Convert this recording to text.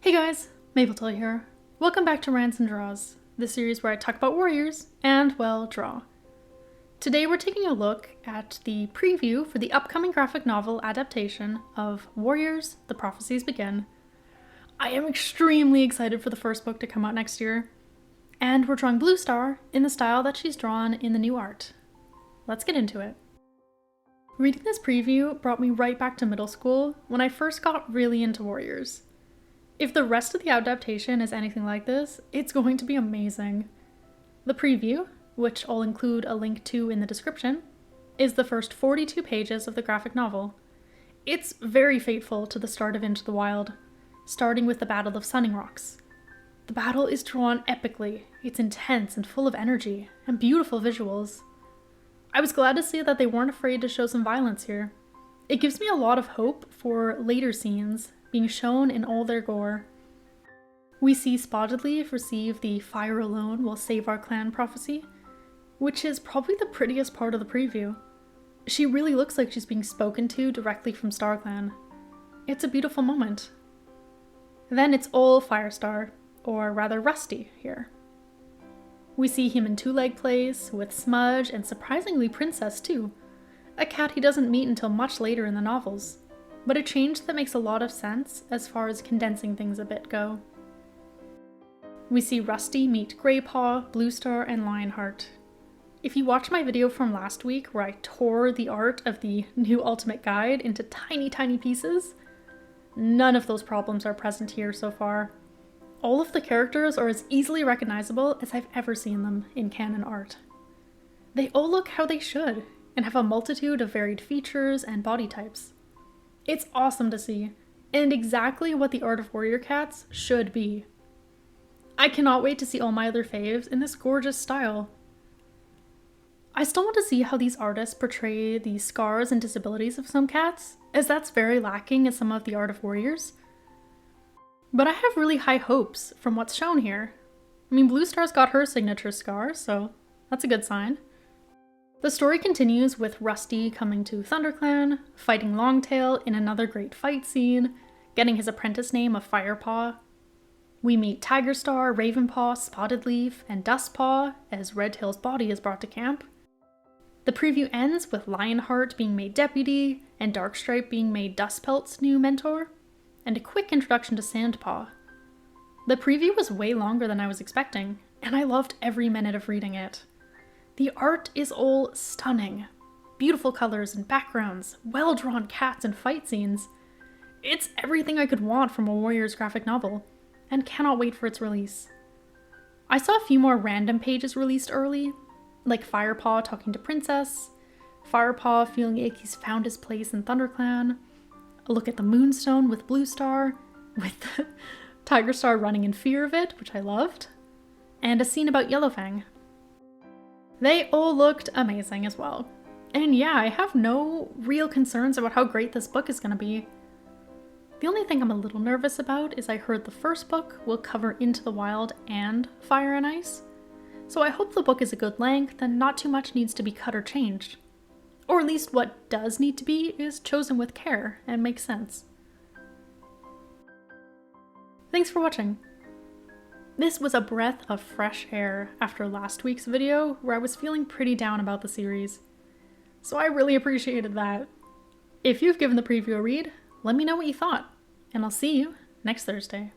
Hey guys, Mapletail here. Welcome back to Rants and Draws, the series where I talk about warriors and, well, draw. Today we're taking a look at the preview for the upcoming graphic novel adaptation of Warriors, The Prophecies Begin. I am extremely excited for the first book to come out next year, and we're drawing Bluestar in the style that she's drawn in the new art. Let's get into it. Reading this preview brought me right back to middle school when I first got really into warriors. If the rest of the adaptation is anything like this, it's going to be amazing. The preview, which I'll include a link to in the description, is the first 42 pages of the graphic novel. It's very faithful to the start of Into the Wild, starting with the Battle of Sunning Rocks. The battle is drawn epically, it's intense and full of energy, and beautiful visuals. I was glad to see that they weren't afraid to show some violence here. It gives me a lot of hope for later scenes being shown in all their gore. We see Spotted Leaf receive the "Fire alone will save our clan" prophecy, which is probably the prettiest part of the preview. She really looks like she's being spoken to directly from StarClan. It's a beautiful moment. Then it's all Firestar, or rather Rusty, here. We see him in two-leg place, with Smudge and surprisingly Princess too, a cat he doesn't meet until much later in the novels, but a change that makes a lot of sense as far as condensing things a bit go. We see Rusty meet Greypaw, Bluestar, and Lionheart. If you watched my video from last week where I tore the art of the new Ultimate Guide into tiny pieces, none of those problems are present here so far. All of the characters are as easily recognizable as I've ever seen them in canon art. They all look how they should, and have a multitude of varied features and body types. It's awesome to see, and exactly what the art of warrior cats should be. I cannot wait to see all my other faves in this gorgeous style. I still want to see how these artists portray the scars and disabilities of some cats, as that's very lacking in some of the art of warriors. But I have really high hopes from what's shown here. I mean, Bluestar's got her signature scar, so that's a good sign. The story continues with Rusty coming to ThunderClan, fighting Longtail in another great fight scene, getting his apprentice name of Firepaw. We meet Tigerstar, Ravenpaw, Spotted Leaf, and Dustpaw as Redtail's body is brought to camp. The preview ends with Lionheart being made deputy, and Darkstripe being made Dustpelt's new mentor, and a quick introduction to Sandpaw. The preview was way longer than I was expecting, and I loved every minute of reading it. The art is all stunning. Beautiful colors and backgrounds, well-drawn cats and fight scenes. It's everything I could want from a Warriors graphic novel, and cannot wait for its release. I saw a few more random pages released early, like Firepaw talking to Princess, Firepaw feeling like he's found his place in ThunderClan, a look at the Moonstone with Bluestar, with Tigerstar running in fear of it, which I loved, and a scene about Yellowfang. They all looked amazing as well. And yeah, I have no real concerns about how great this book is going to be. The only thing I'm a little nervous about is I heard the first book will cover Into the Wild and Fire and Ice, so I hope the book is a good length and not too much needs to be cut or changed. Or at least what does need to be is chosen with care and makes sense. Thanks for watching. This was a breath of fresh air after last week's video where I was feeling pretty down about the series. So I really appreciated that. If you've given the preview a read, let me know what you thought, and I'll see you next Thursday.